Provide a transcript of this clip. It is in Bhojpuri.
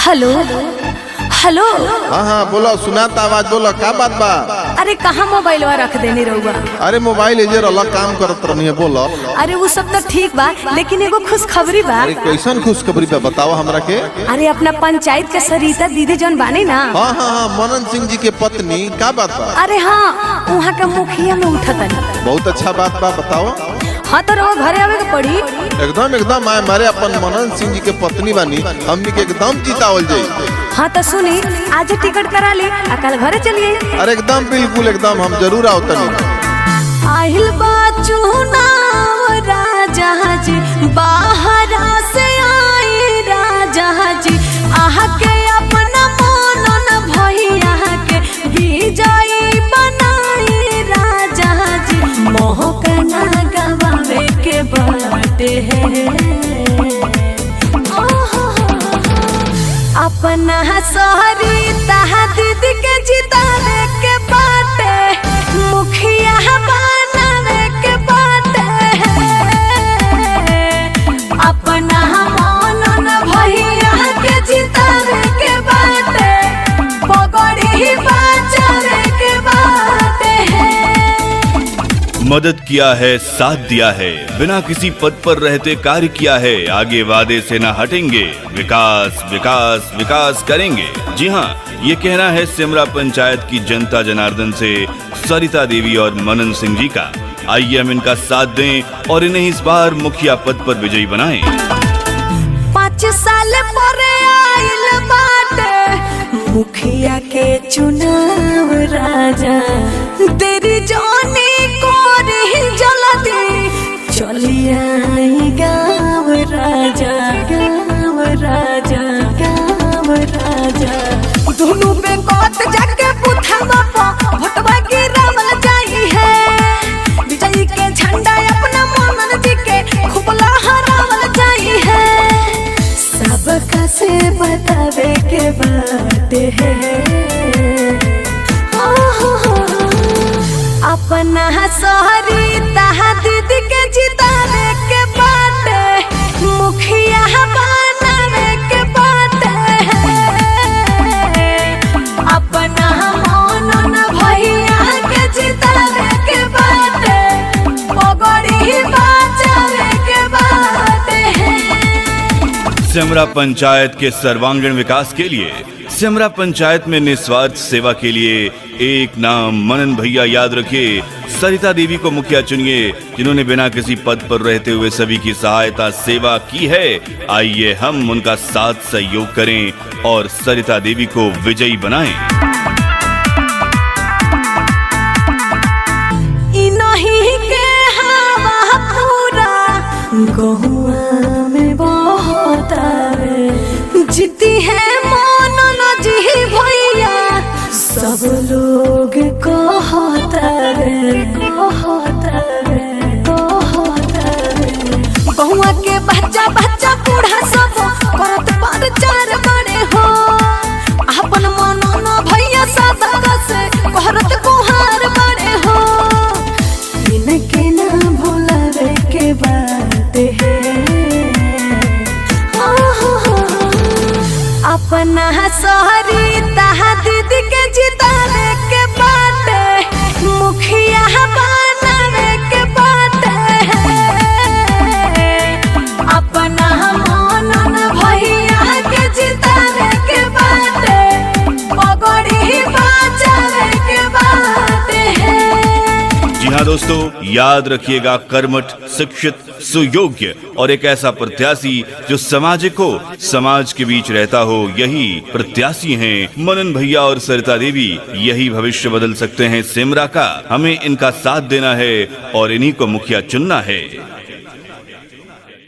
Hello hello. हाँ हाँ बोलो, सुनाता आवाज, बोलो का बात बा। अरे कहाँ मोबाइलवा रख देने रहुआ? अरे मोबाइल इधर अलग काम करत रहनी है, बोलो। अरे वो सब तो ठीक बा, लेकिन एगो खुशखबरी बा। अरे कैसन खुशखबरी बा, बताओ हमरा के। अरे अपना पंचायत के सरिता दीदी जौन बानी ना। हाँ हाँ हाँ, मनन सिंह जी के पत्नी, का बात बा? अरे हाँ, वहाँ के मुखिया में उठतन। बहुत अच्छा बात बा, बताओ। हाँ तो रहो घरे आवे के पड़ी। एकदम एकदम आए, मारे अपन मनन सिंह जी के पत्नी बानी, हमनी के एकदम जीतावल जाई। हाँ तो सुनी, आज टिकट करा ली, कल घरे चलिए। अरे एकदम बिल्कुल एकदम, हम जरूर आओ तनी। आहिल बा चुनाव राजा जी, बाहरा से आए राजा जी, आहा के अपना मनन भैया के विजयी बनाए राजा जी। मोह के ना गवावे के बाटे है, अपना शहरी तहा दीदी के जितावे के बाटे, मुखिया बनावे के बाटे, अपना मनन भैया के जितावे के बाटे, पगड़ी बचावे के बाटे। मदद किया है, साथ दिया है, बिना किसी पद पर रहते कार्य किया है, आगे वादे से ना हटेंगे, विकास विकास विकास करेंगे। जी हाँ, ये कहना है सिमरा पंचायत की जनता जनार्दन से सरिता देवी और मनन सिंह जी का। आइए हम इनका साथ दें और इन्हें इस बार मुखिया पद पर विजयी बनाएं। 5 साल पर आइल बाटे मुखिया के चुनाव राजा, तेरी जाने को जल्दी चलिए गाँव राजा, गाँव राजा, गाँव राजा। दोनों पे कोत जाके पुथवा पा भटवा के रावल जाई है, विजयी के झंडा अपना मनन जी के खूब लहरावल जाई है। सबका से बतावे के बात है, अपना शहरी तहा दीदी के जितावे के बाटे, मुखिया बनावे के बाटे, अपना मनन भैया के जितावे के बाटे, पगड़ी बचावे के बाटे। सिमरा पंचायत के सर्वांगीण विकास के लिए, सिमरा पंचायत में निस्वार्थ सेवा के लिए एक नाम मनन भैया याद रखिए। सरिता देवी को मुखिया चुनिए, जिन्होंने बिना किसी पद पर रहते हुए सभी की सहायता सेवा की है। आइए हम उनका साथ सहयोग करें और सरिता देवी को विजयी बनाएं। इन्हीं के हवा पूरा गहुआ में बहुत आवे, जीती है मनन जी भैया, सब लोग कहता रे, कहता रे, कहता रे। गहुआ के बच्चा बच्चा बूढ़ा सब करत पर चार बड़े हो, अपन मनन भैया सब से करत कुहार बड़े हो। इनके ना भुलावे के बात है, अपना शहरी तहा दीदी के जितावे के बाटे, मुखिया बनावे के बाटे, अपना मनन भैया के जितावे के बाटे, पगड़ी बचावे के बाटे। जी हाँ दोस्तों, याद रखिएगा, कर्मठ, शिक्षित, सुयोग्य और एक ऐसा प्रत्याशी जो सामाजिक हो, समाज के बीच रहता हो, यही प्रत्याशी हैं मनन भैया और सरिता देवी। यही भविष्य बदल सकते हैं सिमरा का। हमें इनका साथ देना है और इन्हीं को मुखिया चुनना है।